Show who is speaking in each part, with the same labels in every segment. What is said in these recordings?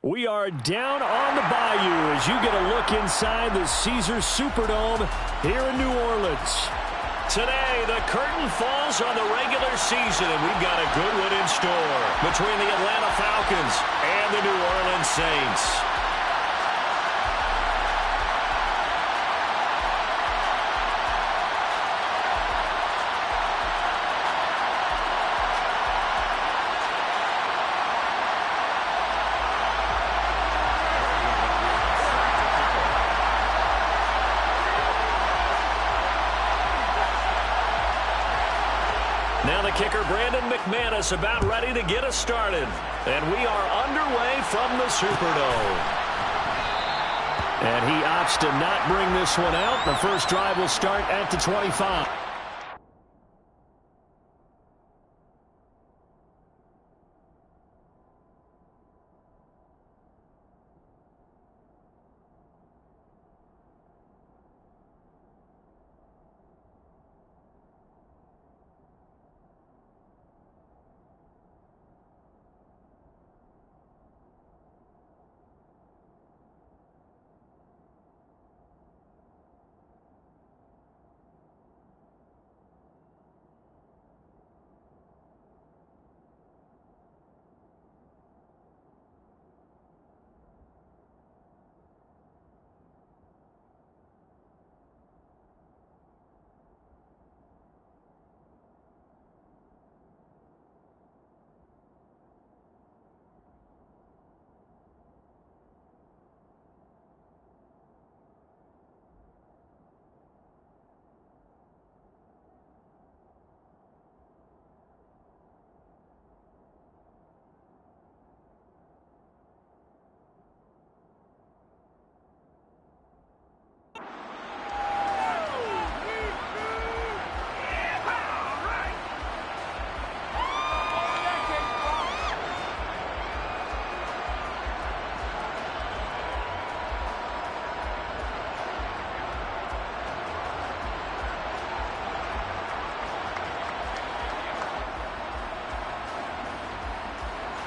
Speaker 1: We are down on the bayou as you get a look inside the Caesars Superdome here in New Orleans. Today, the curtain falls on the regular season, and we've got a good one in store between the Atlanta Falcons and the New Orleans Saints. Now the kicker, Brandon McManus, about ready to get us started. And we are underway from the Superdome. And he opts to not bring this one out. The first drive will start at the 25.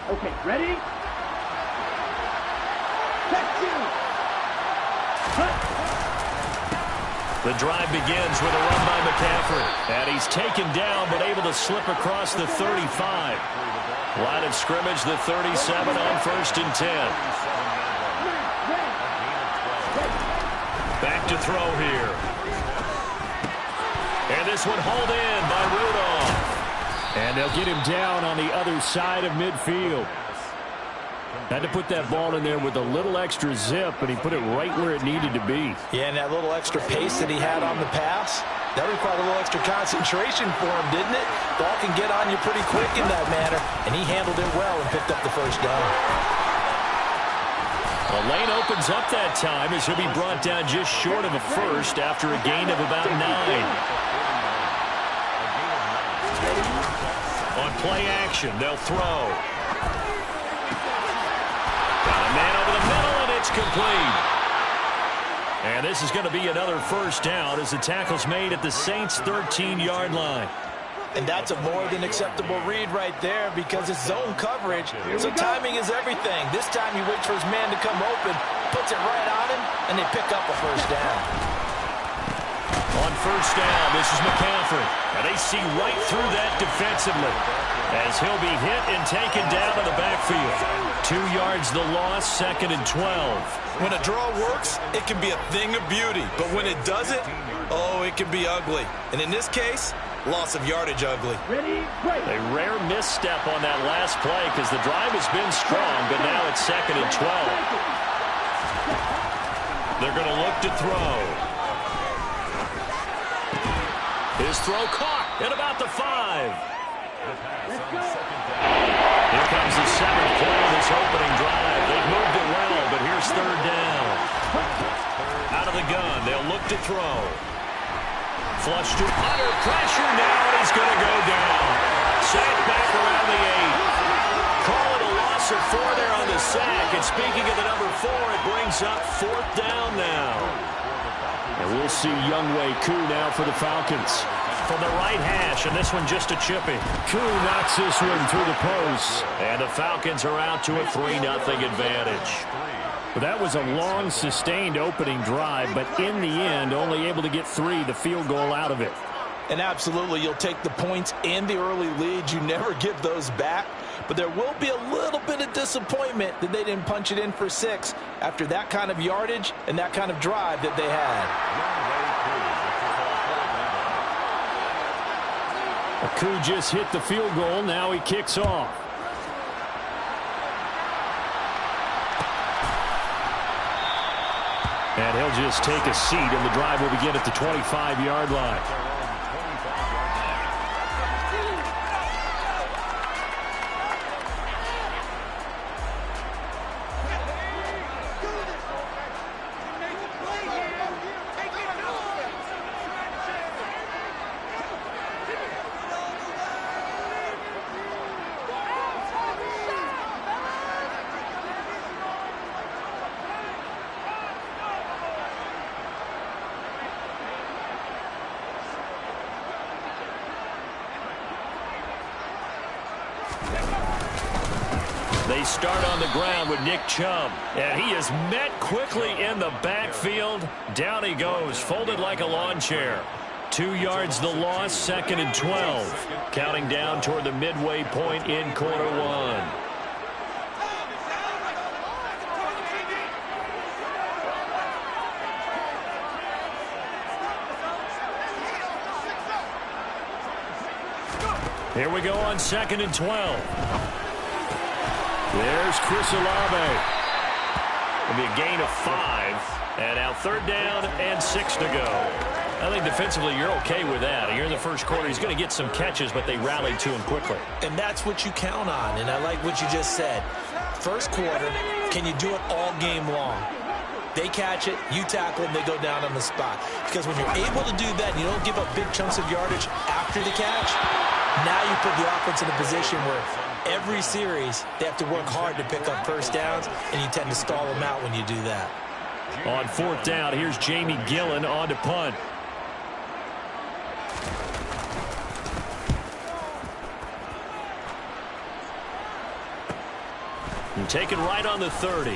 Speaker 2: Okay, ready? Check two.
Speaker 1: The drive begins with a run by McCaffrey. And he's taken down but able to slip across the 35. Line of scrimmage, the 37 on 1st and 10. Back to throw here. And this one hauled in by Rudolph. And they'll get him down on the other side of midfield. Had to put that ball in there with a little extra zip, and he put it right where it needed to be.
Speaker 3: Yeah, and that little extra pace that he had on the pass, that required a little extra concentration for him, didn't it? Ball can get on you pretty quick in that manner, and he handled it well and picked up the first down.
Speaker 1: The lane opens up that time as he'll be brought down just short of a first after a gain of about 9. On play action, they'll throw. Got a man over the middle, and it's complete. And this is going to be another first down as the tackle's made at the Saints' 13-yard line.
Speaker 3: And that's a more than acceptable read right there because it's zone coverage, so timing is everything. This time he waits for his man to come open, puts it right on him, and they pick up a first down.
Speaker 1: On first down, this is McCaffrey. And they see right through that defensively as he'll be hit and taken down in the backfield. 2 yards the loss, 2nd and 12.
Speaker 4: When a draw works, it can be a thing of beauty. But when it doesn't, oh, it can be ugly. And in this case, loss of yardage ugly.
Speaker 2: Ready, break.
Speaker 1: A rare misstep on that last play because the drive has been strong, but now it's 2nd and 12. They're going to look to throw. His throw caught at about the 5. Here comes the 7th play of this opening drive. They've moved it well, but here's 3rd down. Out of the gun, they'll look to throw. Flush to under pressure now, and he's going to go down. Sacked back around the 8. Call it a loss of 4 there on the sack. And speaking of the number 4, it brings up 4th down now. And we'll see Younghoe Koo now for the Falcons. from the right hash, and this one just a chippy.
Speaker 5: Koo knocks this one through the post.
Speaker 1: And the Falcons are out to a 3-0 advantage.
Speaker 5: But that was a long, sustained opening drive, but in the end, only able to get 3, the field goal out of it.
Speaker 3: And absolutely, you'll take the points and the early lead. You never give those back. But there will be a little bit of disappointment that they didn't punch it in for 6 after that kind of yardage and that kind of drive that they had.
Speaker 5: Koo just hit the field goal. Now he kicks off. And he'll just take a seat, and the drive will begin at the 25-yard line.
Speaker 1: They start on the ground with Nick Chubb. And he is met quickly in the backfield. Down he goes, folded like a lawn chair. 2 yards the loss, 2nd and 12. Counting down toward the midway point in quarter 1. Here we go on 2nd and 12.
Speaker 5: There's Chris Olave.
Speaker 1: It'll be a gain of 5. And now 3rd down and 6 to go. I think defensively you're okay with that. Here in the first quarter, he's going to get some catches, but they rallied to him quickly.
Speaker 3: And that's what you count on, and I like what you just said. First quarter, can you do it all game long? They catch it, you tackle them, they go down on the spot. Because when you're able to do that and you don't give up big chunks of yardage after the catch, now you put the offense in a position where every series they have to work hard to pick up first downs, and you tend to stall them out when you do that.
Speaker 1: On 4th down, here's Jamie Gillen on to punt. And taken right on the 30.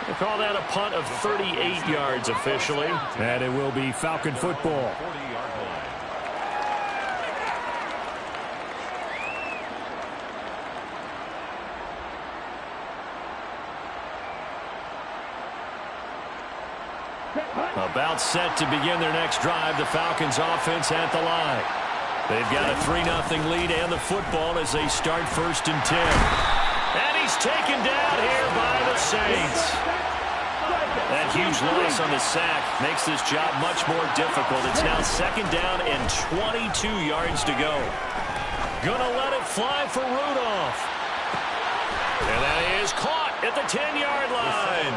Speaker 1: They call that a punt of 38 yards officially.
Speaker 5: And it will be Falcon football.
Speaker 1: About set to begin their next drive. The Falcons offense at the line. They've got a 3-0 lead and the football as they start 1st and 10. And he's taken down here by the Saints. That huge loss on the sack makes this job much more difficult. It's now 2nd down and 22 yards to go. Gonna let it fly for Rudolph. And that is caught at the 10-yard line.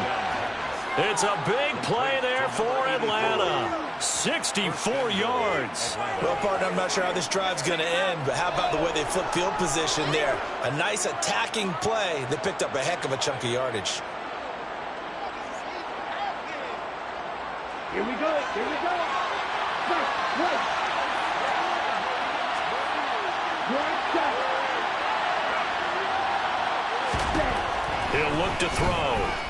Speaker 1: It's a big play there for Atlanta. 64 yards.
Speaker 3: Well, partner, I'm not sure how this drive's going to end, but how about the way they flip field position there? A nice attacking play. They picked up a heck of a chunk of yardage.
Speaker 2: Here we go. Here we go. Right.
Speaker 1: He'll look to throw.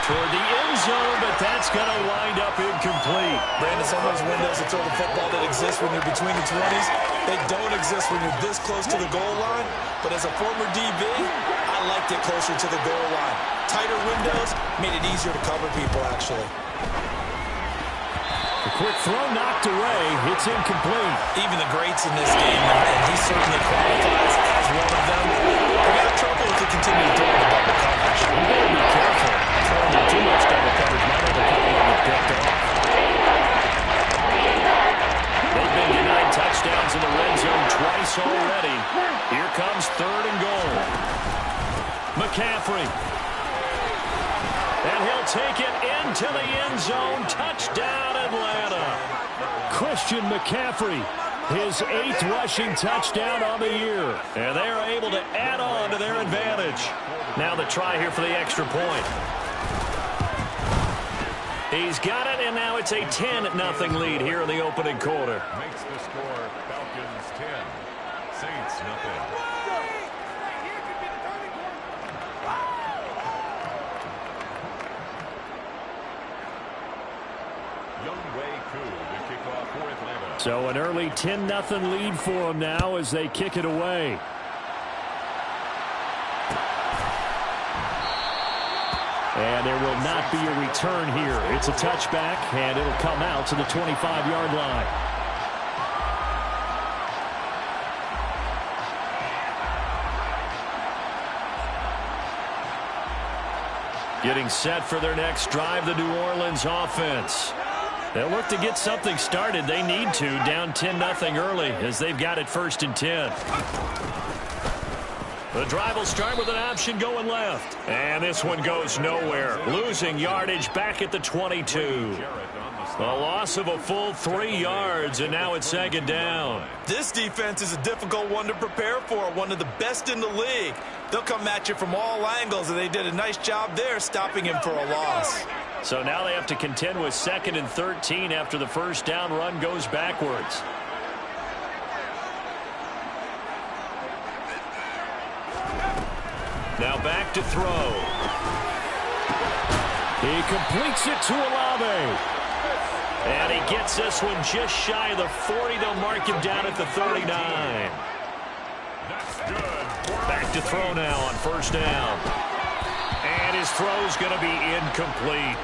Speaker 1: Toward the end zone, but that's going to wind up incomplete.
Speaker 3: Brandon, some of those windows to throw the football that exist when you're between the 20s, they don't exist when you're this close to the goal line. But as a former DB, I liked it closer to the goal line. Tighter windows made it easier to cover people, actually.
Speaker 5: A quick throw knocked away. It's incomplete.
Speaker 3: Even the greats in this game, and he certainly qualifies as one of them, they're going to have trouble if they continue to throw the double coverage.
Speaker 5: You better be careful. Throwing in too much double coverage might have a couple of them picked off.
Speaker 1: They've been denied touchdowns in the red zone twice already. Here comes 3rd and goal. McCaffrey. And he'll take it into the end zone. Touchdown, Atlanta.
Speaker 5: Christian McCaffrey, his 8th rushing touchdown on the year.
Speaker 1: And they are able to add on to their advantage. Now the try here for the extra point.
Speaker 5: He's got it, and now it's a 10-0 lead here in the opening quarter.
Speaker 6: Makes the score Falcons 10, Saints nothing. Younghoe Koo to kick off for Atlanta.
Speaker 5: So an early 10-0 lead for them now as they kick it away. And there will not be a return here. It's a touchback, and it'll come out to the 25-yard line. Getting set for their next drive, the New Orleans offense. They'll look to get something started. They need to, down 10-0 early as they've got it 1st and 10. The drive will start with an option going left. And this one goes nowhere. Losing yardage back at the 22. A loss of a full 3 yards, and now it's 2nd down.
Speaker 4: This defense is a difficult one to prepare for, one of the best in the league. They'll come at you from all angles, and they did a nice job there stopping him for a loss.
Speaker 5: So now they have to contend with 2nd and 13 after the 1st down run goes backwards. Now back to throw. He completes it to Olave. And he gets this one just shy of the 40. They'll mark him down at the 39.
Speaker 6: That's good.
Speaker 5: Back to throw now on 1st down. And his throw's going to be incomplete.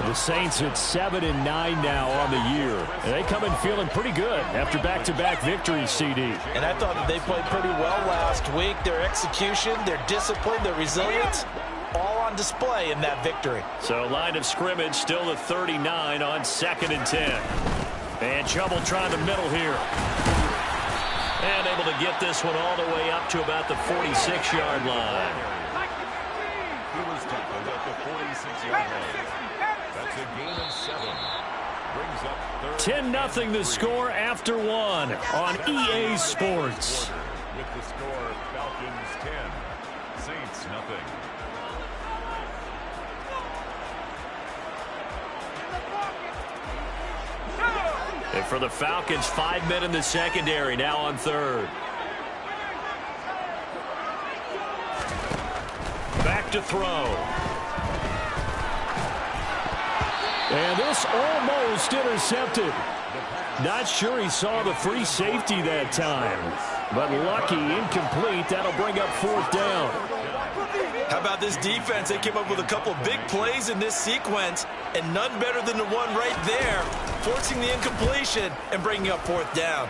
Speaker 5: The Saints at 7-9 now on the year. And they come in feeling pretty good after back-to-back victories, CD.
Speaker 7: And I thought that they played pretty well last week. Their execution, their discipline, their resilience, all on display in that victory.
Speaker 5: So line of scrimmage still the 39 on 2nd and 10. And trouble trying the middle here. And able to get this one all the way up to about the 46-yard line.
Speaker 6: He was tackled at the 46-yard line. That's a gain of 7. Brings up
Speaker 5: 10-0 the score after 1 on EA Sports.
Speaker 6: With the score, Falcons 10, Saints nothing.
Speaker 5: And for the Falcons, 5 men in the secondary, now on 3rd. Back to throw. And this almost intercepted. Not sure he saw the free safety that time. But lucky, incomplete. That'll bring up 4th down.
Speaker 4: How about this defense? They came up with a couple of big plays in this sequence, and none better than the one right there, forcing the incompletion and bringing up 4th down.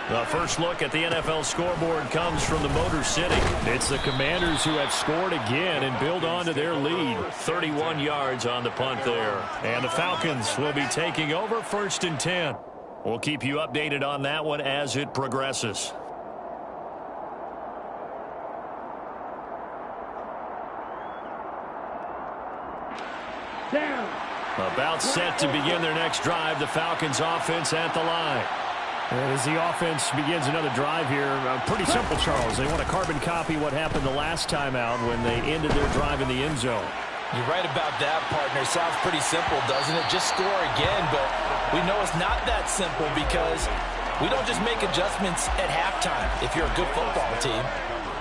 Speaker 5: The first look at the NFL scoreboard comes from the Motor City. It's the Commanders who have scored again and build on to their lead. 31 yards on the punt there. And the Falcons will be taking over 1st and 10. We'll keep you updated on that one as it progresses.
Speaker 2: Down.
Speaker 5: About set to begin their next drive, the Falcons offense at the line. And as the offense begins another drive here, pretty simple, Charles. They want to carbon copy what happened the last time out when they ended their drive in the end zone.
Speaker 7: You're right about that, partner. Sounds pretty simple, doesn't it? Just score again, but we know it's not that simple because we don't just make adjustments at halftime. If you're a good football team,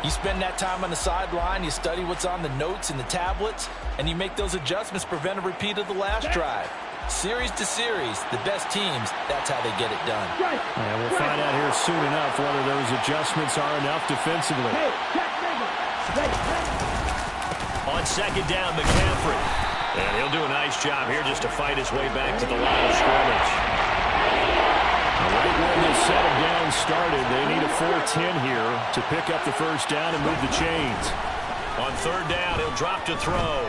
Speaker 7: you spend that time on the sideline, you study what's on the notes and the tablets, and you make those adjustments, prevent a repeat of the last drive. Series to series, the best teams, that's how they get it done.
Speaker 5: And we'll find out here soon enough whether those adjustments are enough defensively. On 2nd down, McCaffrey. And he'll do a nice job here just to fight his way back to the line of scrimmage. Right where this set of downs started, they need a 4-10 here to pick up the 1st down and move the chains. On 3rd down, he'll drop to throw.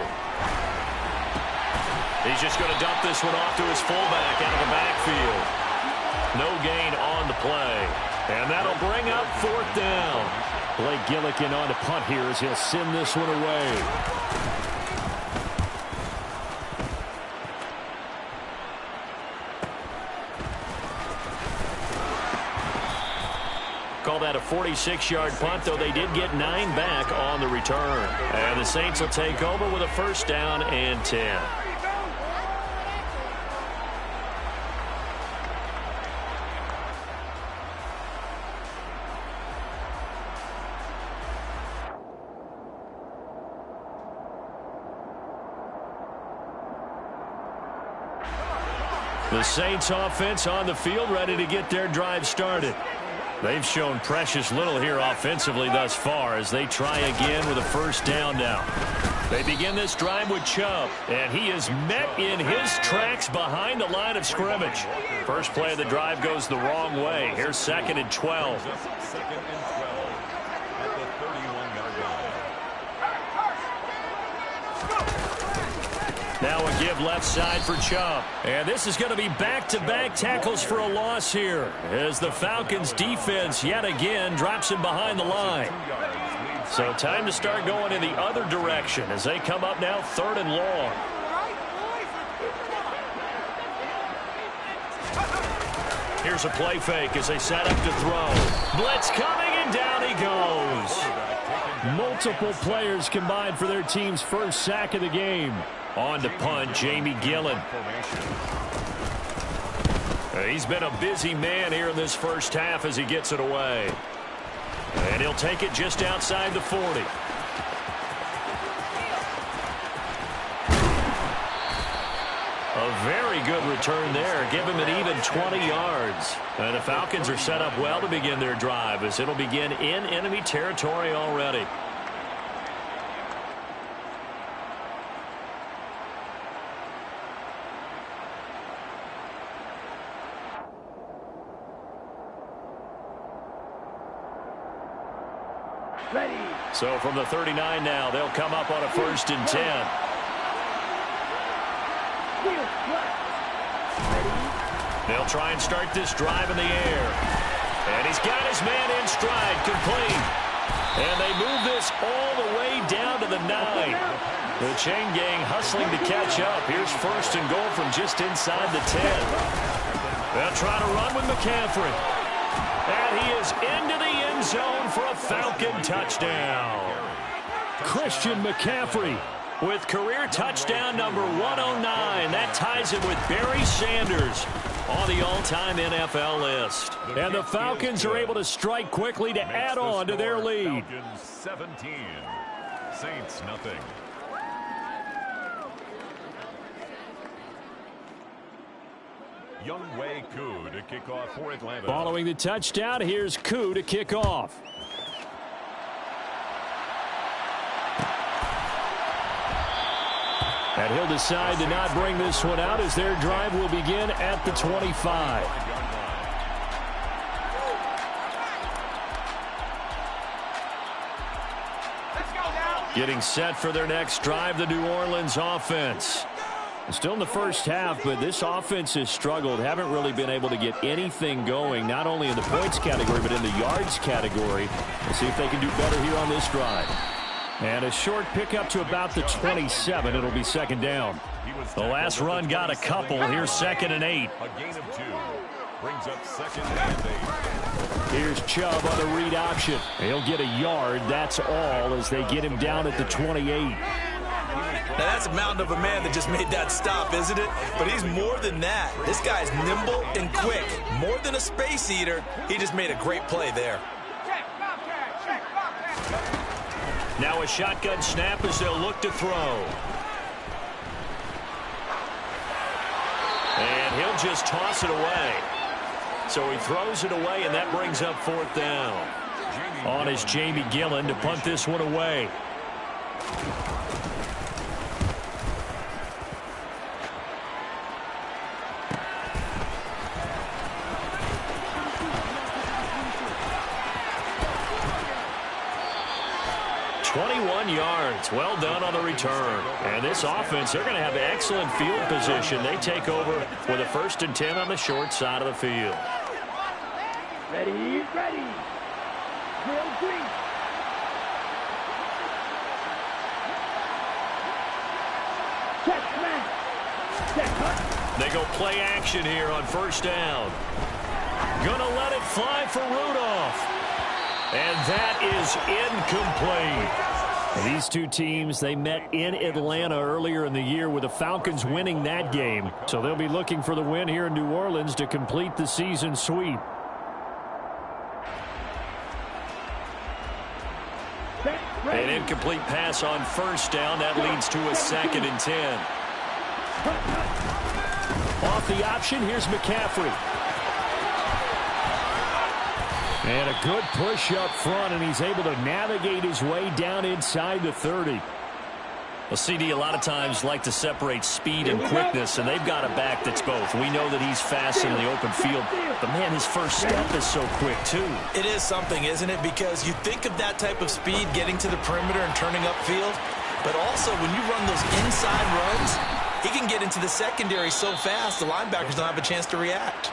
Speaker 5: He's just going to dump this one off to his fullback out of the backfield. No gain on the play. And that'll bring up 4th down. Blake Gillikin on the punt here as he'll send this one away. Call that a 46-yard punt, though they did get 9 back on the return. And the Saints will take over with a 1st down and 10. The Saints offense on the field, ready to get their drive started. They've shown precious little here offensively thus far as they try again with a first down now. They begin this drive with Chubb, and he is met in his tracks behind the line of scrimmage. First play of the drive goes the wrong way. Here's 2nd and 12.
Speaker 6: Second and 12 at the 31-yard line.
Speaker 5: Now a give left side for Chubb. And this is going to be back-to-back tackles for a loss here as the Falcons defense yet again drops him behind the line. So time to start going in the other direction as they come up now 3rd and long. Here's a play fake as they set up to throw. Blitz coming, and down he goes. Multiple players combined for their team's first sack of the game. On to punt, Jamie Gillen. He's been a busy man here in this first half as he gets it away. And he'll take it just outside the 40. A very good return there. Give him an even 20 yards. And the Falcons are set up well to begin their drive as it'll begin in enemy territory already.
Speaker 2: Ready.
Speaker 5: So from the 39 now, they'll come up on a 1st and 10. They'll try and start this drive in the air. And he's got his man in stride, complete. And they move this all the way down to the 9. The chain gang hustling to catch up. Here's 1st and goal from just inside the 10. They'll try to run with McCaffrey. And he is into the end zone for a Falcon touchdown. Christian McCaffrey with career touchdown number 109. That ties him with Barry Sanders on the all-time NFL list. And the Falcons are able to strike quickly to add on to their lead.
Speaker 6: Falcons 17, Saints nothing. Younghoe Koo to kick off for Atlanta.
Speaker 5: Following the touchdown, here's Koo to kick off. And he'll decide to not bring this one out as their drive will begin at the 25. Getting set for their next drive, the New Orleans offense. Still in the first half, but this offense has struggled. Haven't really been able to get anything going, not only in the points category, but in the yards category. Let's see if they can do better here on this drive. And a short pickup to about the 27. It'll be 2nd down. The last run got a couple. Here's 2nd and 8.
Speaker 6: A gain of 2 brings up 2nd and 8.
Speaker 5: Here's Chubb on the read option. He'll get a yard. That's all as they get him down at the 28.
Speaker 7: Now, that's a mountain of a man that just made that stop, isn't it? But he's more than that. This guy's nimble and quick. More than a space eater, he just made a great play there.
Speaker 5: Now a shotgun snap as they'll look to throw. And he'll just toss it away. So he throws it away, and that brings up 4th down. On is Jamie Gillen to punt this one away. Yards. Well done on the return. And this offense, they're going to have excellent field position. They take over with a 1st and 10 on the short side of the field.
Speaker 2: Ready, ready. Real green. Check, man. Check,
Speaker 5: they go play action here on 1st down. Gonna let it fly for Rudolph. And that is incomplete. These two teams, they met in Atlanta earlier in the year with the Falcons winning that game. So they'll be looking for the win here in New Orleans to complete the season sweep. An incomplete pass on 1st down. That leads to a 2nd and 10. Off with the option. Here's McCaffrey. And a good push up front, and he's able to navigate his way down inside the 30.
Speaker 1: Well, CD, a lot of times like to separate speed and quickness, and they've got a back that's both. We know that he's fast in the open field, but, man, his first step is so quick, too.
Speaker 7: It is something, isn't it? Because you think of that type of speed getting to the perimeter and turning upfield, but also when you run those inside runs, he can get into the secondary so fast the linebackers don't have a chance to react.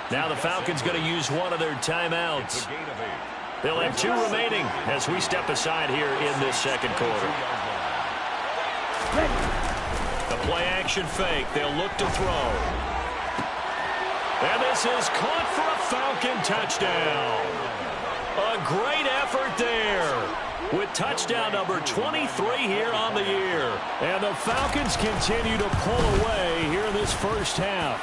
Speaker 1: Now the Falcons going to use one of their timeouts. They'll have 2 remaining as we step aside here in this second quarter. The play-action fake. They'll look to throw. And this is caught for a Falcon touchdown. A great effort there with touchdown number 23 here on the year.
Speaker 5: And the Falcons continue to pull away here in this first half.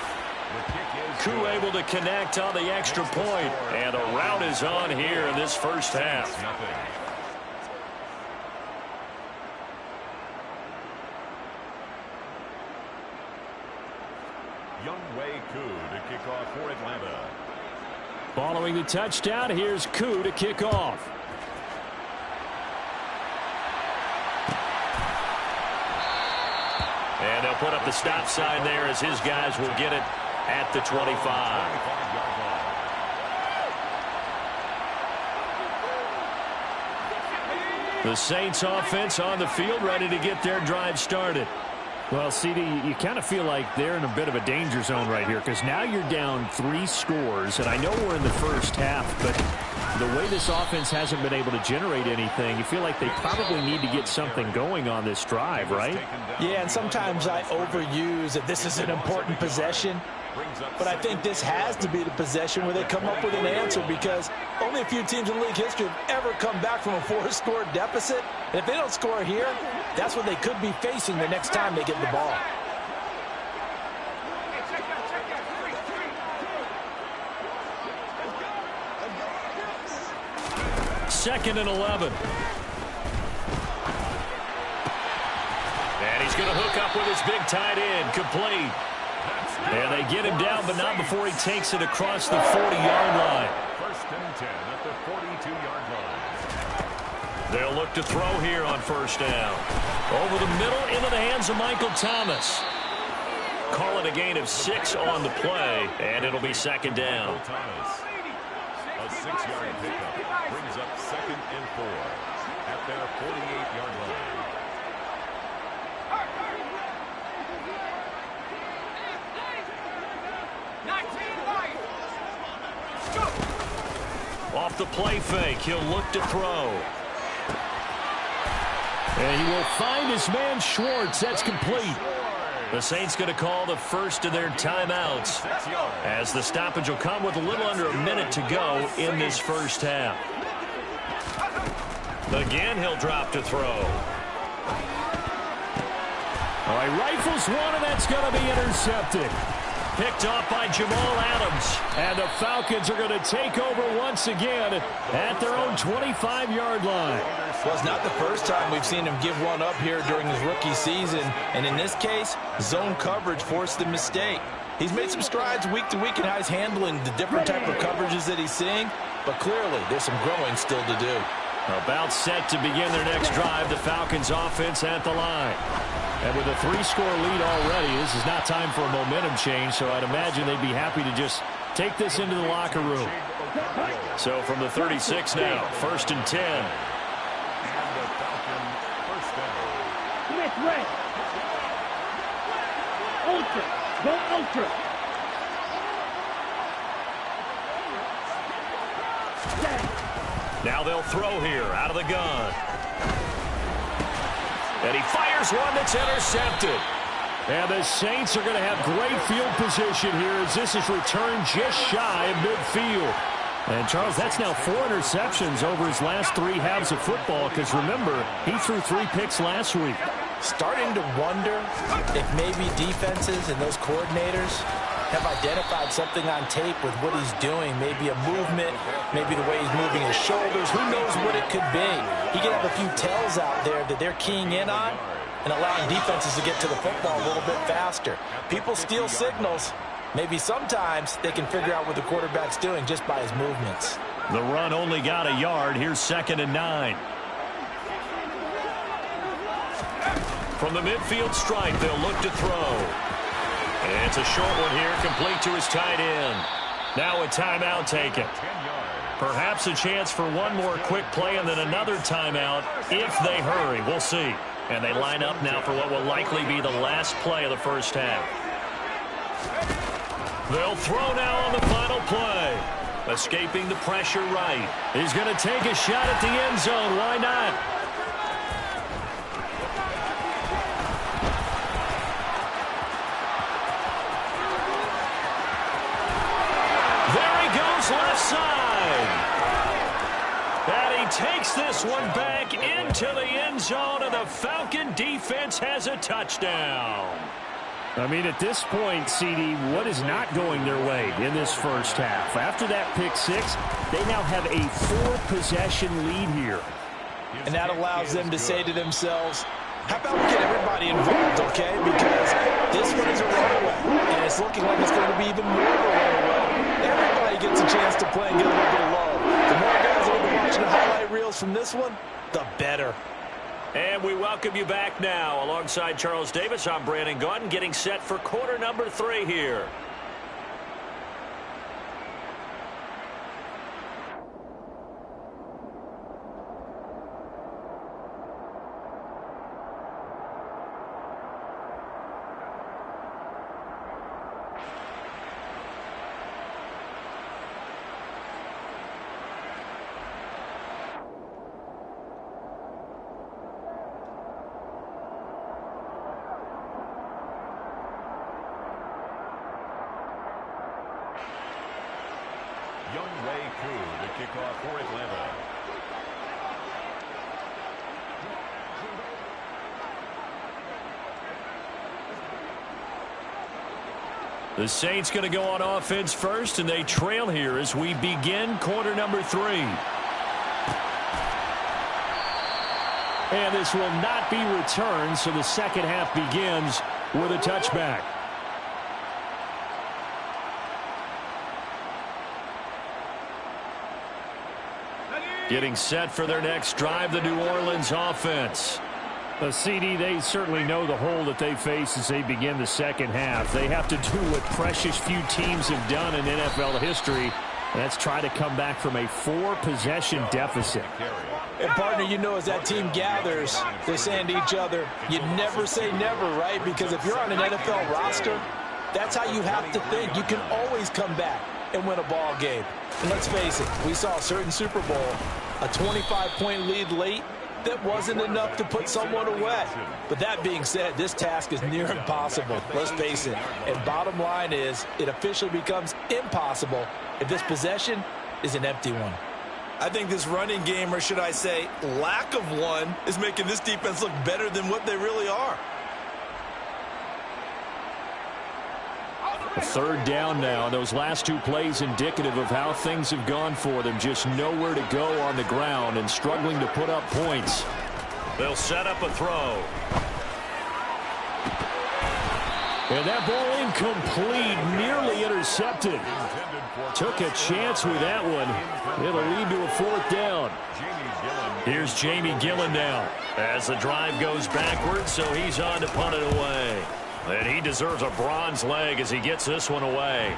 Speaker 1: Koo able to connect on the extra point. And the rout is on here in this first half.
Speaker 6: Younghoe Koo to kick off for Atlanta.
Speaker 5: Following the touchdown, here's Koo to kick off.
Speaker 1: And they'll put up the stop sign there as his guys will get it at the 25. The Saints offense on the field ready to get their drive started.
Speaker 5: Well, CD, you kind of feel like they're in a bit of a danger zone right here because now you're down 3 scores, and I know we're in the first half, but the way this offense hasn't been able to generate anything, you feel like they probably need to get something going on this drive, right?
Speaker 7: Yeah, and sometimes I overuse that this is an important possession, but I think this has to be the possession where they come up with an answer because only a few teams in league history have ever come back from a 4-score deficit. And if they don't score here, that's what they could be facing the next time they get the ball.
Speaker 1: Second and 11. And he's going to hook up with his big tight end, complete. And they get him down, but not before he takes it across the 40-yard line.
Speaker 6: First and 10 at the 42-yard line.
Speaker 1: They'll look to throw here on first down. Over the middle into the hands of Michael Thomas. Call it a gain of 6 on the play, and it'll be second down.
Speaker 6: Thomas, a 6-yard pickup, brings up 2nd and 4 at their 48-yard line.
Speaker 1: Off the play fake, he'll look to throw.
Speaker 5: And he will find his man Schwartz. That's complete.
Speaker 1: The Saints going to call the first of their timeouts as the stoppage will come with a little under a minute to go in this first half. Again, he'll drop to throw.
Speaker 5: All right, rifles one, and that's going to be intercepted.
Speaker 1: Picked off by Jamal Adams.
Speaker 5: And the Falcons are going to take over once again at their own 25-yard line.
Speaker 7: Well, it's not the first time we've seen him give one up here during his rookie season. And in this case, zone coverage forced the mistake. He's made some strides week to week in how he's handling the different type of coverages that he's seeing. But clearly, there's some growing still to do.
Speaker 1: About set to begin their next drive, the Falcons offense at the line.
Speaker 5: And with a 3-score lead already, this is not time for a momentum change, so I'd imagine they'd be happy to just take this into the locker room.
Speaker 1: So from the 36 now, 1st and 10.
Speaker 6: And the Falcon first down.
Speaker 2: Smith, red. Ultra. Go ultra.
Speaker 1: Now they'll throw here out of the gun. And he fires one that's intercepted.
Speaker 5: And the Saints are going to have great field position here as this is returned just shy of midfield. And, Charles, that's now 4 interceptions over his last 3 halves of football because, remember, he threw 3 picks last week.
Speaker 7: Starting to wonder if maybe defenses and those coordinators have identified something on tape with what he's doing. Maybe a movement, maybe the way he's moving his shoulders. Who knows what it could be? He could have a few tells out there that they're keying in on. and allowing defenses to get to the football a little bit faster. People steal signals. Maybe sometimes they can figure out what the quarterback's doing just by his movements.
Speaker 5: The run only got a yard. Here's 2nd and 9. From the midfield stripe, they'll look to throw. And it's a short one here, complete to his tight end. Now a timeout taken. Perhaps a chance for one more quick play and then another timeout if they hurry. We'll see. And they line up now for what will likely be the last play of the first half. They'll throw now on the final play. Escaping the pressure right. He's going to take a shot at the end zone. Why not? There he goes, left side. And he takes this one back into the end zone, and the Falcon defense has a touchdown.
Speaker 6: I mean, at this point, CD, what is not going their way in this first half? After that pick six, they now have a 4-possession lead here.
Speaker 7: And that allows them to say to themselves, how about we get everybody involved, okay? Because this one is a runaway, and it's looking like it's going to be even more of a runaway. Everybody gets a chance to play and get a little bit of love. The more guys that will be watching the highlight reels from this one, the better.
Speaker 1: And we welcome you back now. Alongside Charles Davis, I'm Brandon Gaudin, getting set for quarter number 3 here.
Speaker 6: Younghoe Koo, the kickoff for Atlanta.
Speaker 5: The Saints going to go on offense first, and they trail here as we begin quarter number 3. And this will not be returned, so the second half begins with a touchback. Getting set for their next drive, the New Orleans offense.
Speaker 6: CD, they certainly know the hole that they face as they begin the second half. They have to do what precious few teams have done in NFL history, and that's try to come back from a 4-possession deficit.
Speaker 7: And, partner, you know, as that team gathers, they're saying to each other, you never say never, right? Because if you're on an NFL roster, that's how you have to think. You can always come back and win a ball game. And let's face it, we saw a certain Super Bowl, a 25-point lead late, that wasn't enough to put someone away. But that being said, this task is near impossible. Let's face it. And bottom line is, it officially becomes impossible if this possession is an empty one.
Speaker 4: I think this running game, or should I say lack of one, is making this defense look better than what they really are.
Speaker 5: A third down now. Those last 2 plays indicative of how things have gone for them. Just nowhere to go on the ground and struggling to put up points.
Speaker 1: They'll set up a throw.
Speaker 5: And that ball incomplete, nearly intercepted. Took a chance with that one. It'll lead to a 4th down. Here's Jamie Gillen now as the drive goes backwards, so he's on to punt it away. And he deserves a bronze leg as he gets this one away.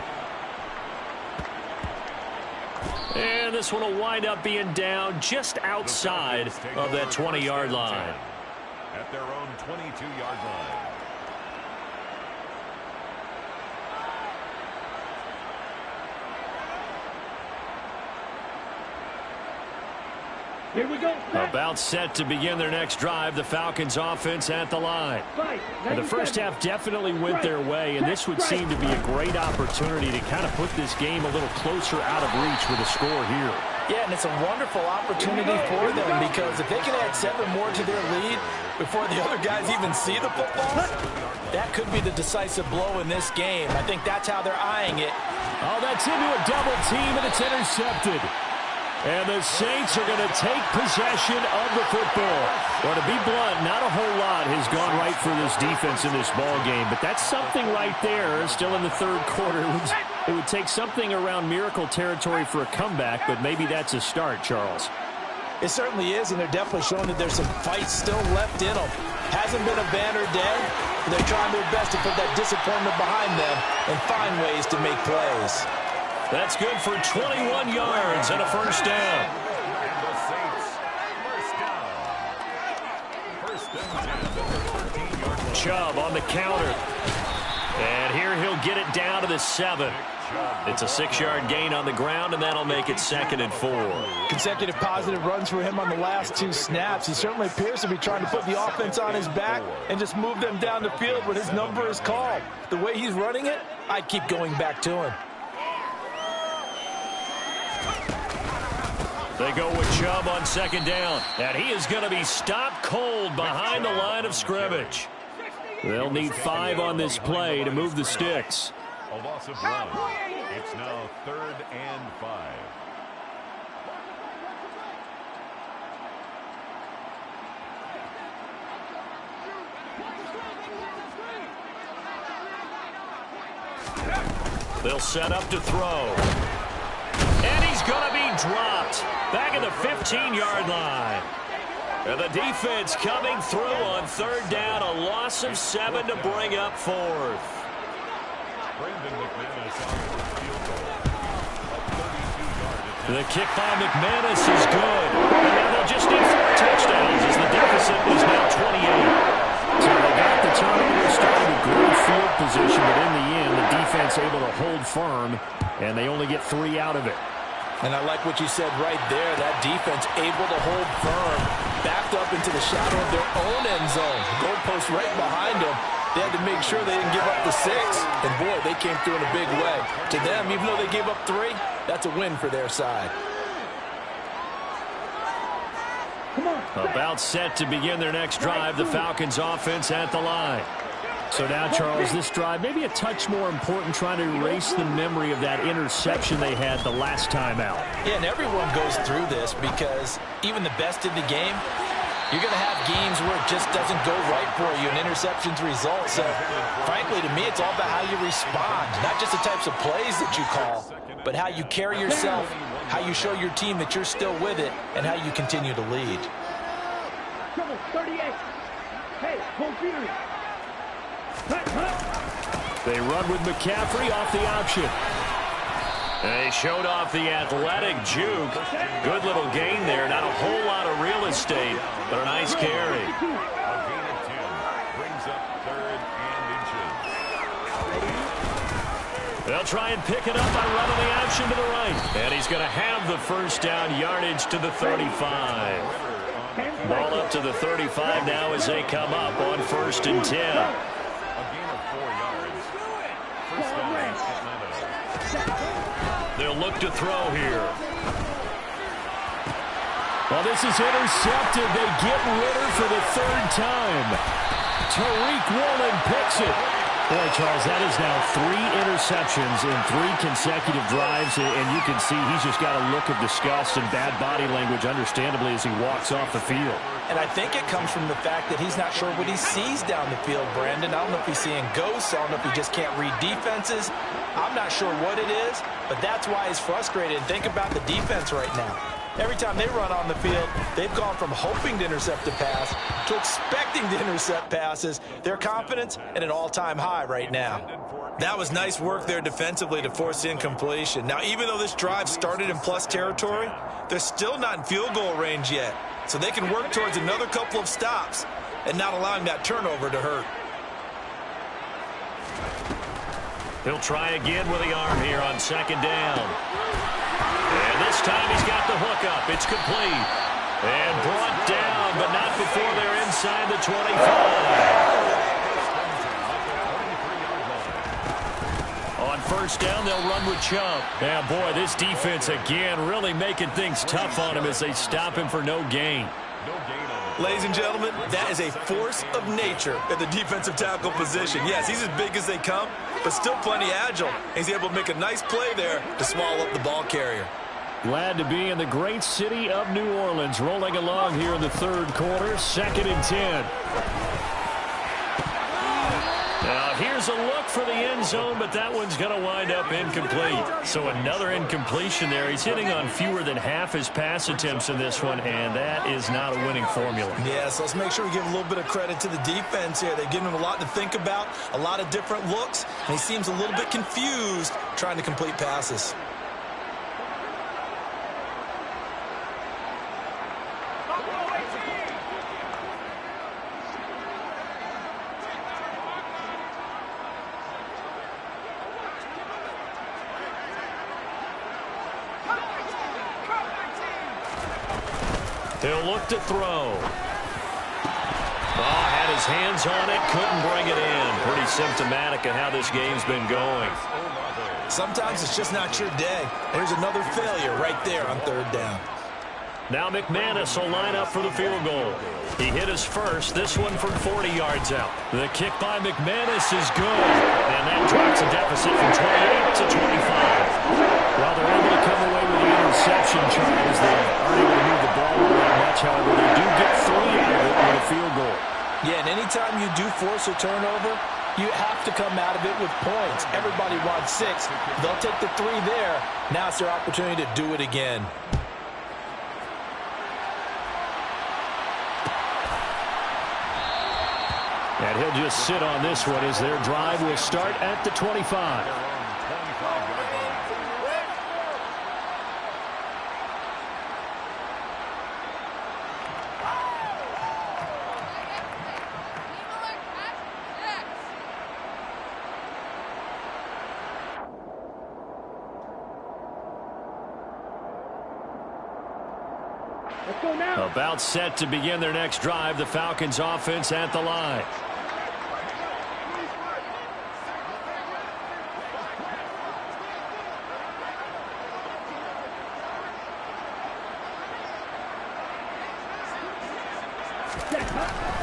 Speaker 5: And this one will wind up being down just outside of that 20-yard line.
Speaker 6: At their own 22-yard line.
Speaker 2: Here we go.
Speaker 5: About set to begin their next drive, the Falcons offense at the line. And the first half definitely went their way, and this would seem to be a great opportunity to kind of put this game a little closer out of reach with a score here.
Speaker 7: Yeah, and it's a wonderful opportunity for them because if they can add 7 more to their lead before the other guys even see the football, that could be the decisive blow in this game. I think that's how they're eyeing it.
Speaker 5: Oh, that's into a double team, and it's intercepted.
Speaker 6: And the Saints are going to take possession of the football. Well, to be blunt, not a whole lot has gone right for this defense in this ball game, but that's something right there. Still in the third quarter. It would take something around miracle territory for a comeback, but maybe that's a start, Charles.
Speaker 7: It certainly is, and they're definitely showing that there's some fight still left in them. Hasn't been a banner day, but they're trying their best to put that disappointment behind them and find ways to make plays.
Speaker 1: That's good for 21 yards and a first down. Chubb on the counter. And here he'll get it down to the 7. It's a 6-yard gain on the ground, and that'll make it 2nd and 4.
Speaker 7: Consecutive positive runs for him on the last 2 snaps. He certainly appears to be trying to put the offense on his back and just move them down the field when his number is called. The way he's running it, I'd keep going back to him.
Speaker 1: They go with Chubb on 2nd down, and he is going to be stopped cold behind the line of scrimmage.
Speaker 6: They'll need 5 on this play to move the sticks.
Speaker 5: A loss of 1. It's now 3rd and 5.
Speaker 1: They'll set up to throw. And he's going to be dropped back at the 15-yard line. And the defense coming through on 3rd down, a loss of 7 to bring up 4th. The kick by McManus is good. And now they'll just need 4 touchdowns as the deficit is now 28.
Speaker 6: So they got the turnover, started a great field position, but in the end, the defense able to hold firm, and they only get 3 out of it.
Speaker 7: And I like what you said right there. That defense able to hold firm, backed up into the shadow of their own end zone. Goalpost right behind them. They had to make sure they didn't give up the 6. And, boy, they came through in a big way. To them, even though they gave up 3, that's a win for their side.
Speaker 1: About set to begin their next drive, the Falcons offense at the line.
Speaker 6: So now, Charles, this drive maybe a touch more important, trying to erase the memory of that interception they had the last time out.
Speaker 7: Yeah, and everyone goes through this because even the best in the game, you're going to have games where it just doesn't go right for you and interceptions result. So, frankly, to me, it's all about how you respond, not just the types of plays that you call, but how you carry yourself, how you show your team that you're still with it, and how you continue to lead.
Speaker 2: 38. Hey, Confury.
Speaker 6: They run with McCaffrey off the option.
Speaker 1: They showed off the athletic juke. Good little gain there. Not a whole lot of real estate, but a nice carry.
Speaker 5: A gain of 10 brings up 3rd and inches.
Speaker 1: They'll try and pick it up by running the option to the right. And he's going to have the first down yardage to the 35. Ball up to the 35 now as they come up on 1st and 10. They'll look to throw here.
Speaker 6: Well, this is intercepted. They get Ritter for the 3rd time. Tariq Woolen picks it. Boy, Charles, that is now 3 interceptions in 3 consecutive drives, and you can see he's just got a look of disgust and bad body language, understandably, as he walks off the field.
Speaker 7: And I think it comes from the fact that he's not sure what he sees down the field, Brandon. I don't know if he's seeing ghosts. I don't know if he just can't read defenses. I'm not sure what it is, but that's why he's frustrated. Think about the defense right now. Every time they run on the field, they've gone from hoping to intercept a pass to expecting to intercept passes. Their confidence at an all-time high right now. That was nice work there defensively to force the incompletion. Now, even though this drive started in plus territory, they're still not in field goal range yet. So they can work towards another couple of stops and not allowing that turnover to hurt.
Speaker 1: He'll try again with the arm here on 2nd down. And this time he's got the hook up. It's complete. And brought down, but not before they're inside the 25. On 1st down, they'll run with Chubb. And, boy, this defense again really making things tough on him as they stop him for no gain.
Speaker 7: Ladies and gentlemen, that is a force of nature at the defensive tackle position. Yes, he's as big as they come, but still plenty agile. He's able to make a nice play there to swallow up the ball carrier.
Speaker 6: Glad to be in the great city of New Orleans, rolling along here in the third quarter, 2nd and 10. Now, here's a look for the end zone, but that one's going to wind up incomplete. So another incompletion there. He's hitting on fewer than half his pass attempts in this one, and that is not a winning formula.
Speaker 7: Yeah, so let's make sure we give a little bit of credit to the defense here. They're giving him a lot to think about, a lot of different looks, and he seems a little bit confused trying to complete passes.
Speaker 1: He'll look to throw. Oh, had his hands on it, couldn't bring it in. Pretty symptomatic of how this game's been going.
Speaker 7: Sometimes it's just not your day. There's another failure right there on 3rd down.
Speaker 1: Now McManus will line up for the field goal. He hit his first, this one from 40 yards out. The kick by McManus is good, and that drops a deficit from 28 to 25. While they're able to come away with the interception, Charles, they aren't able to move the ball around much. However, they do get 3 out of it with a field goal.
Speaker 7: Yeah, and anytime you do force a turnover, you have to come out of it with points. Everybody wants 6. They'll take the 3 there. Now it's their opportunity to do it again.
Speaker 6: And he'll just sit on this one as their drive will start at the 25.
Speaker 2: Let's go now.
Speaker 1: About set to begin their next drive, the Falcons offense at the line.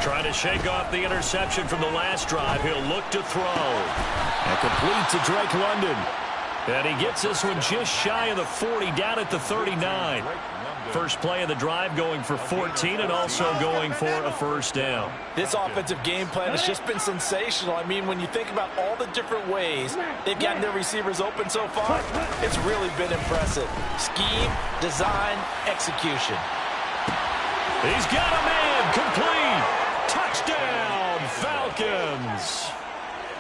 Speaker 1: Trying to shake off the interception from the last drive. He'll look to throw. And complete to Drake London. And he gets this one just shy of the 40, down at the 39. First play of the drive going for 14 and also going for a first down.
Speaker 7: This offensive game plan has just been sensational. I mean, when you think about all the different ways they've gotten their receivers open so far, it's really been impressive. Scheme, design, execution.
Speaker 1: He's got a man, complete. Touchdown, Falcons.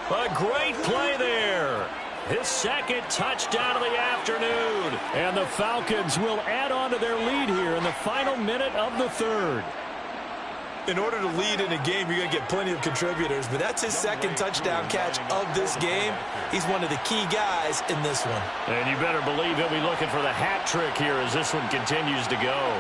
Speaker 1: A great play there. His 2nd touchdown of the afternoon.
Speaker 6: And the Falcons will add on to their lead here in the final minute of the 3rd.
Speaker 7: In order to lead in a game, you're going to get plenty of contributors, but that's his 2nd touchdown catch of this game. He's one of the key guys in this one.
Speaker 1: And you better believe he'll be looking for the hat trick here as this one continues to go.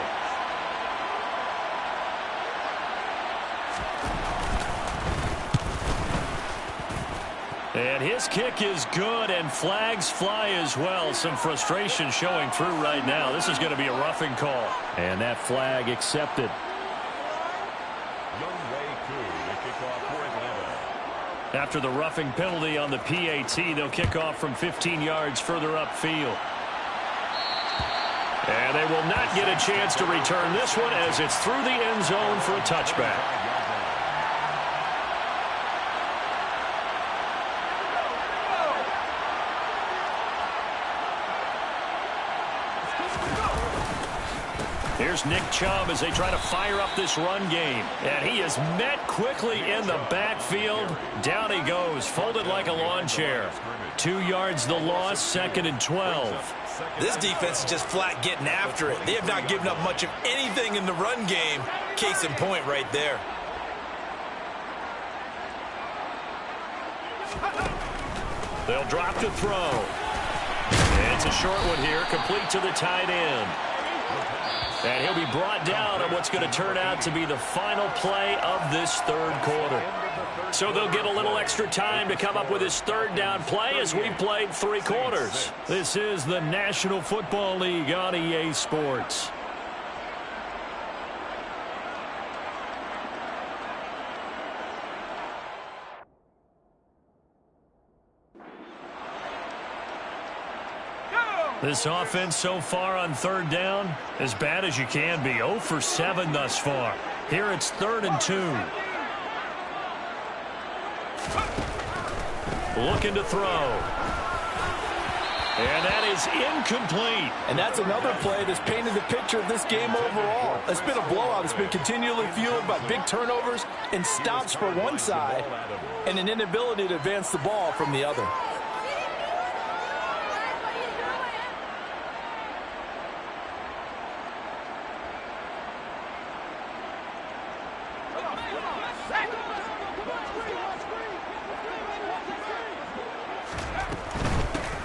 Speaker 1: And his kick is good, and flags fly as well. Some frustration showing through right now. This is going to be a roughing call.
Speaker 6: And that flag accepted.
Speaker 1: After the roughing penalty on the PAT, they'll kick off from 15 yards further upfield. And they will not get a chance to return this one as it's through the end zone for a touchback. Here's Nick Chubb as they try to fire up this run game. And he is met quickly in the backfield. Down he goes, folded like a lawn chair. 2 yards the loss, 2nd and 12.
Speaker 7: This defense is just flat getting after it. They have not given up much of anything in the run game. Case in point right there.
Speaker 1: They'll drop to throw. And it's a short one here, complete to the tight end. And he'll be brought down on what's going to turn out to be the final play of this 3rd quarter. So they'll get a little extra time to come up with his 3rd down play as we've played 3 quarters.
Speaker 6: This is the National Football League on EA Sports. This offense so far on third down, as bad as you can be. 0 for 7 thus far. Here it's 3rd and 2. Looking to throw. And that is incomplete.
Speaker 7: And that's another play that's painted the picture of this game overall. It's been a blowout. It's been continually fueled by big turnovers and stops for one side and an inability to advance the ball from the other.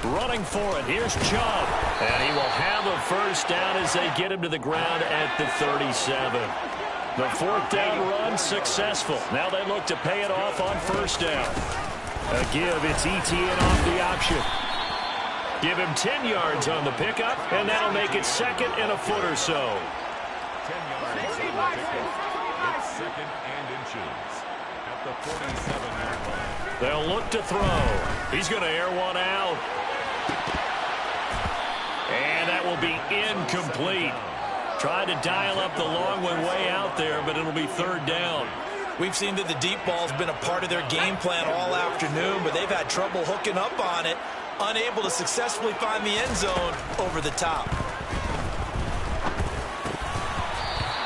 Speaker 6: Running for it. Here's Chubb. And he will have a first down as they get him to the ground at the 37. The 4th down run successful. Now they look to pay it off on first down. A give. It's ETN off the option. Give him 10 yards on the pickup, and that'll make it 2nd and a foot or so.
Speaker 5: 10 yards. It's 2nd and inches at the 47-yard line.
Speaker 6: They'll look to throw. He's going to air one out. And that will be incomplete. Tried to dial up the long one way out there, but it'll be 3rd down.
Speaker 7: We've seen that the deep ball's been a part of their game plan all afternoon, but they've had trouble hooking up on it, unable to successfully find the end zone over the top.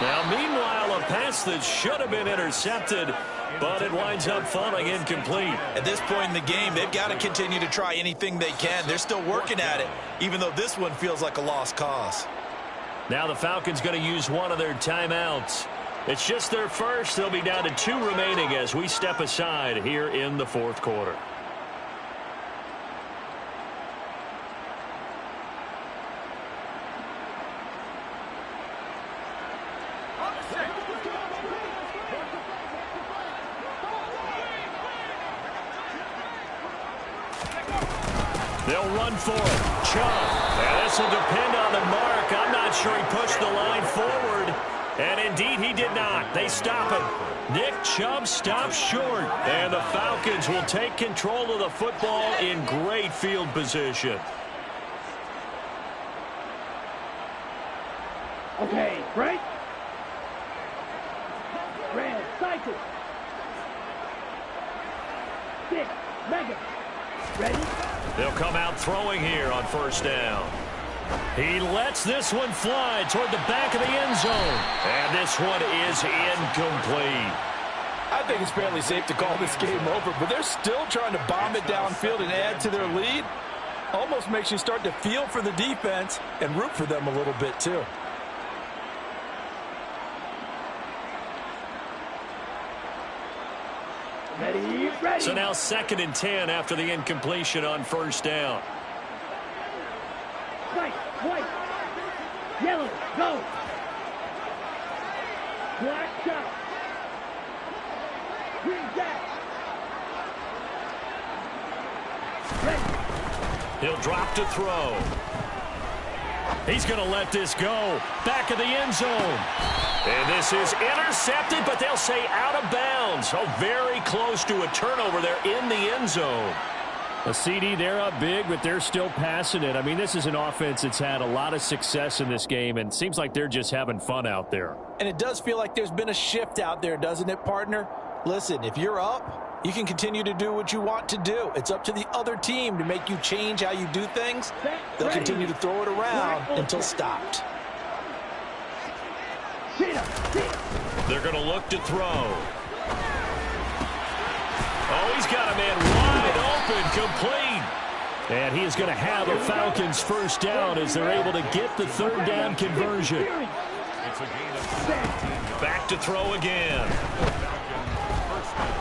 Speaker 6: Now, meanwhile, a pass that should have been intercepted, but it winds up falling incomplete.
Speaker 7: At this point in the game, they've got to continue to try anything they can. They're still working at it, even though this one feels like a lost cause.
Speaker 6: Now the Falcons going to use one of their timeouts. It's just their first. They'll be down to 2 remaining as we step aside here in the 4th quarter. They'll run for it. Chubb. And this will depend on the mark. I'm not sure he pushed the line forward. And indeed, he did not. They stop him. Nick Chubb stops short. And the Falcons will take control of the football in great field position.
Speaker 2: Okay, break. Red, cycle. 6, mega. Ready?
Speaker 6: They'll come out throwing here on first down. He lets this one fly toward the back of the end zone. And this one is incomplete.
Speaker 7: I think it's fairly safe to call this game over, but they're still trying to bomb it downfield and add to their lead. Almost makes you start to feel for the defense and root for them a little bit too.
Speaker 2: Ready, ready.
Speaker 6: So now 2nd and 10 after the incompletion on first down.
Speaker 2: White, white. Yellow, go. Black shot. Green jack. Ready.
Speaker 6: He'll drop to throw. He's going to let this go. Back of the end zone. And this is intercepted, but they'll say out of bounds. So very close to a turnover there in the end zone. A CD, they're up big, but they're still passing it. I mean, this is an offense that's had a lot of success in this game, and it seems like they're just having fun out there.
Speaker 7: And it does feel like there's been a shift out there, doesn't it, partner? Listen, if you're up, you can continue to do what you want to do. It's up to the other team to make you change how you do things. They'll continue to throw it around until stopped.
Speaker 6: They're going to look to throw. Oh, he's got a man wide open, complete. And he is going to have a Falcons first down as they're able to get the 3rd down conversion. Back to throw again.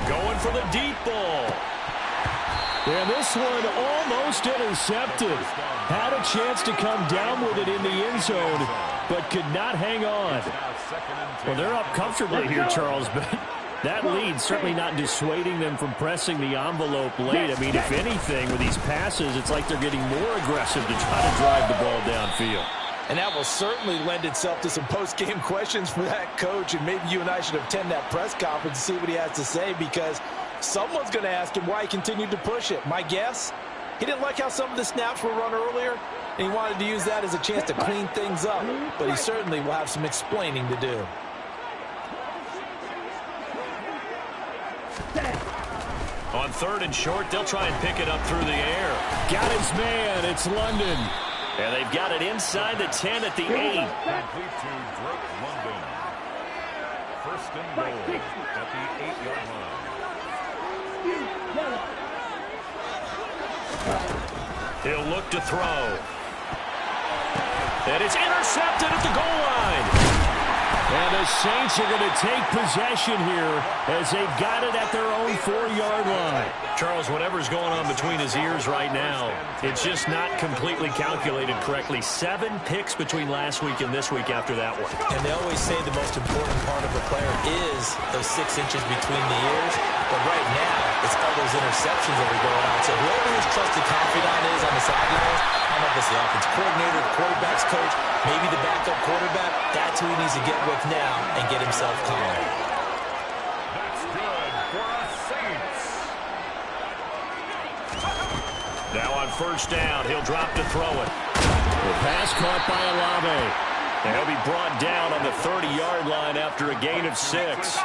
Speaker 6: Going for the deep ball. And this one almost intercepted. Had a chance to come down with it in the end zone, but could not hang on. Well, they're up comfortably here, Charles, but that lead certainly not dissuading them from pressing the envelope late. I mean, if anything, with these passes, it's like they're getting more aggressive to try to drive the ball downfield.
Speaker 7: And that will certainly lend itself to some post-game questions for that coach, and maybe you and I should attend that press conference to see what he has to say, because someone's going to ask him why he continued to push it. My guess, he didn't like how some of the snaps were run earlier, And he wanted to use that as a chance to clean things up, but he certainly will have some explaining to do.
Speaker 1: On 3rd and short, they'll try and pick it up through the air.
Speaker 6: Got his man. It's London.
Speaker 1: And they've got it inside the 10 at the 8.
Speaker 5: Complete to Drake London. 1st and goal at the 8-yard line.
Speaker 1: He'll look to throw. And it's intercepted at the goal line.
Speaker 6: And the Saints are going to take possession here as they've got it at their own 4-yard line.
Speaker 1: Charles, whatever's going on between his ears right now, it's just not completely calculated correctly. 7 picks between last week and this week after that one.
Speaker 7: And they always say the most important part of a player is those 6 inches between the ears. But right now, it's all those interceptions that are going on. So whoever his trusted confidant is on the sidelines, I don't know if it's the offense coordinator, the quarterback's coach, maybe the backup quarterback, that's who he needs to get with now and get himself calm.
Speaker 5: That's good for us Saints.
Speaker 1: Now on 1st down, he'll drop to throw it.
Speaker 6: The pass caught by Olave.
Speaker 1: And he'll be brought down on the 30-yard line after a gain of 6.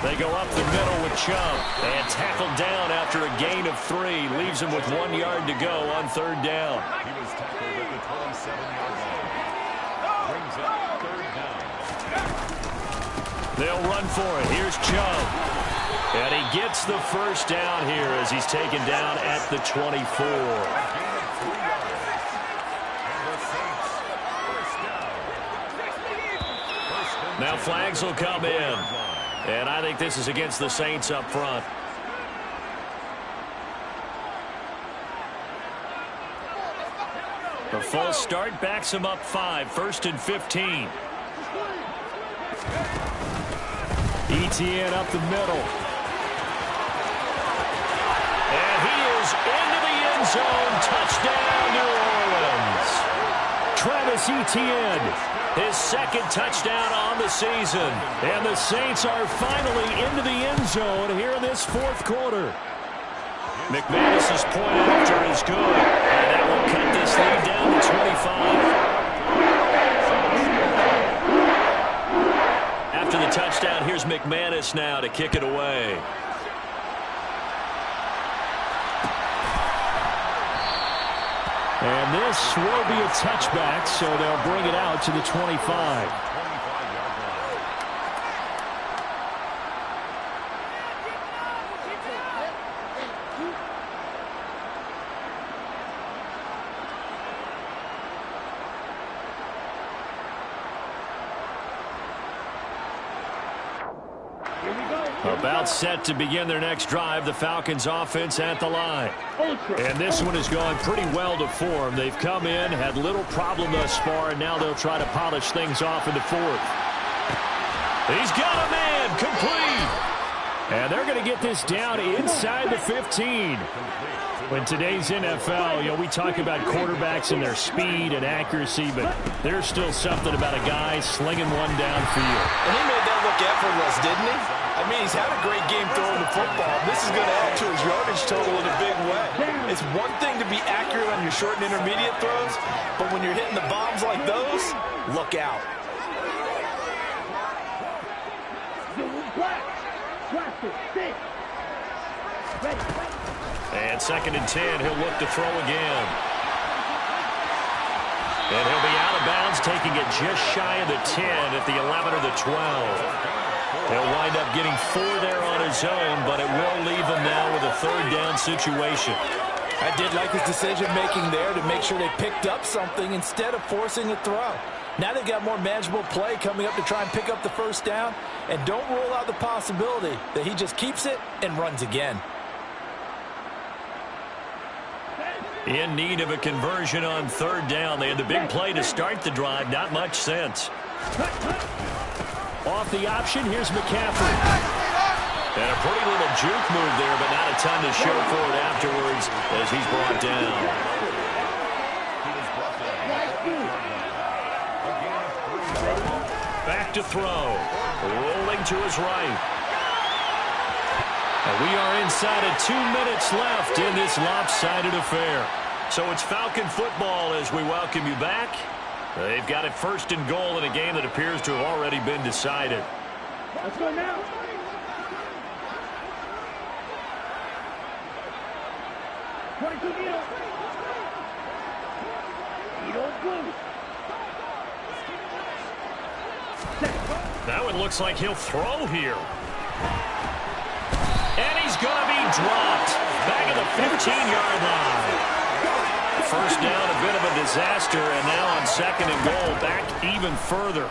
Speaker 1: They go up the middle with Chubb. And tackled down after a gain of 3. Leaves him with 1 yard to go on 3rd down.
Speaker 5: He was tackled at the 27-yard line. Brings up 3rd down.
Speaker 1: They'll run for it. Here's Chubb. And he gets the 1st down here as he's taken down at the 24. Now flags will come in. And I think this is against the Saints up front. The false start backs him up 5. 1st and 15.
Speaker 6: ETN up the middle.
Speaker 1: And he is into the end zone. Touchdown, New Orleans.
Speaker 6: Travis Etienne.
Speaker 1: His 2nd touchdown on the season.
Speaker 6: And the Saints are finally into the end zone here in this 4th quarter.
Speaker 1: McManus's point after is good. And that will cut this lead down to 25. After the touchdown, here's McManus now to kick it away.
Speaker 6: And this will be a touchback, so they'll bring it out to the 25.
Speaker 1: About set to begin their next drive, the Falcons offense at the line.
Speaker 6: And this one is going pretty well to form. They've come in, had little problem thus far, and now they'll try to polish things off in the 4th.
Speaker 1: He's got a man, complete.
Speaker 6: And they're going to get this down inside the 15. In today's NFL, we talk about quarterbacks and their speed and accuracy, but there's still something about a guy slinging one downfield.
Speaker 7: And he made that look effortless, didn't he? I mean, he's had a great game throwing the football. This is going to add to his yardage total in a big way. It's one thing to be accurate on your short and intermediate throws, but when you're hitting the bombs like those, look out.
Speaker 1: And 2nd and 10, he'll look to throw again. And he'll be out of bounds, taking it just shy of the 10 at the 11 or the 12. He'll wind up getting 4 there on his own, but it will leave him now with a 3rd down situation.
Speaker 7: I did like his decision-making there to make sure they picked up something instead of forcing a throw. Now they've got more manageable play coming up to try and pick up the 1st down, and don't rule out the possibility that he just keeps it and runs again.
Speaker 1: In need of a conversion on 3rd down. They had the big play to start the drive. Not much sense.
Speaker 6: Off the option, here's McCaffrey.
Speaker 1: And a pretty little juke move there, but not a ton to show for it afterwards as he's brought down. Back to throw. Rolling to his right. And we are inside of 2 minutes left in this lopsided affair. So it's Falcon football as we welcome you back. They've got it first and goal in a game that appears to have already been decided.
Speaker 2: Let's go now.
Speaker 1: Now it looks like he'll throw here. And he's going to be dropped. Back at the 15-yard line. First down, a bit of a disaster, and now on second and goal, back even further.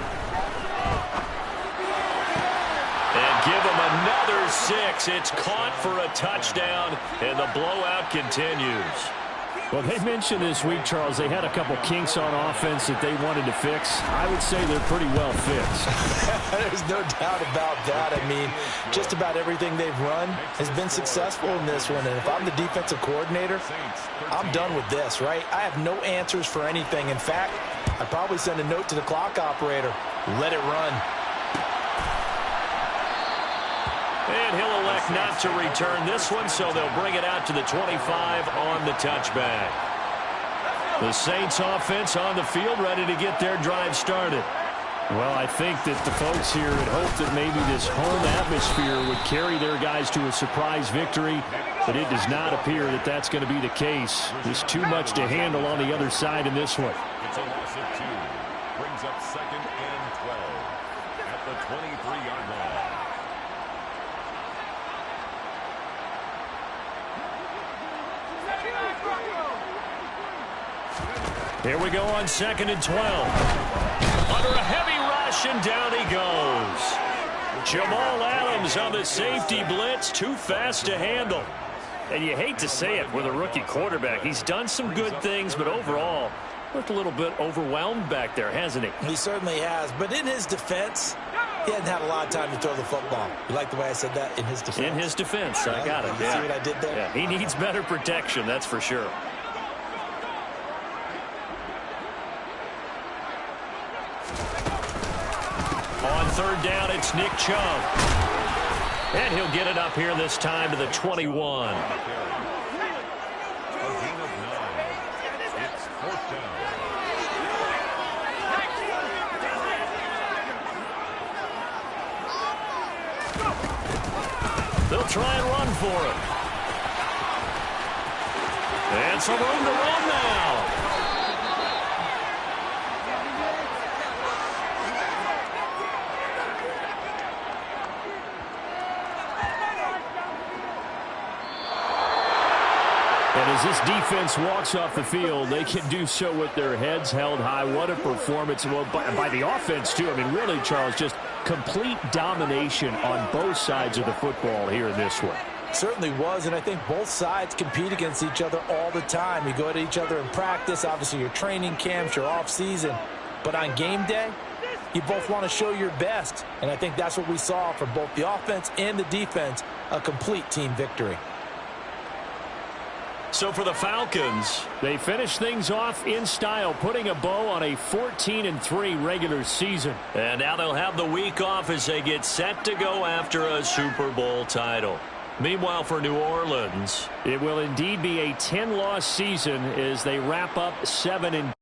Speaker 1: And give him another 6. It's caught for a touchdown, and the blowout continues.
Speaker 6: Well, they mentioned this week, Charles, they had a couple kinks on offense that they wanted to fix. I would say they're pretty well fixed.
Speaker 7: There's no doubt about that. I mean, just about everything they've run has been successful in this one. And if I'm the defensive coordinator, I'm done with this, right? I have no answers for anything. In fact, I'd probably send a note to the clock operator. Let it run.
Speaker 1: And he'll elect not to return this one, so they'll bring it out to the 25 on the touchback. The Saints offense on the field, ready to get their drive started.
Speaker 6: Well, I think that the folks here had hoped that maybe this home atmosphere would carry their guys to a surprise victory, but it does not appear that that's going to be the case. There's too much to handle on the other side in this one.
Speaker 8: It's a loss of 2. Brings up second and 12 at the 23-yard line.
Speaker 1: Here we go on second and 12. Under a heavy rush, and down he goes. Jamal Adams on the safety blitz, too fast to handle.
Speaker 6: And you hate to say it with a rookie quarterback. He's done some good things, but overall, looked a little bit overwhelmed back there, hasn't he?
Speaker 7: He certainly has. But in his defense, he hasn't had a lot of time to throw the football. You like the way I said that? In his defense?
Speaker 6: In his defense. I got it.
Speaker 7: You see what I did there?
Speaker 6: Yeah, he needs better protection, that's for sure.
Speaker 1: On third down, it's Nick Chubb. And he'll get it up here this time to the 21.
Speaker 8: A gain of 9. It's fourth down.
Speaker 1: They'll try and run for it. And some room to run now.
Speaker 6: And as this defense walks off the field, they can do so with their heads held high. What a performance by the offense, too. I mean, really, Charles, just complete domination on both sides of the football here in this one.
Speaker 7: Certainly was, and I think both sides compete against each other all the time. You go at each other in practice, obviously your training camps, your off-season. But on game day, you both want to show your best. And I think that's what we saw from both the offense and the defense, a complete team victory.
Speaker 1: So for the Falcons,
Speaker 6: they finish things off in style, putting a bow on a 14-3 regular season.
Speaker 1: And now they'll have the week off as they get set to go after a Super Bowl title. Meanwhile, for New Orleans,
Speaker 6: it will indeed be a 10-loss season as they wrap up 7-2.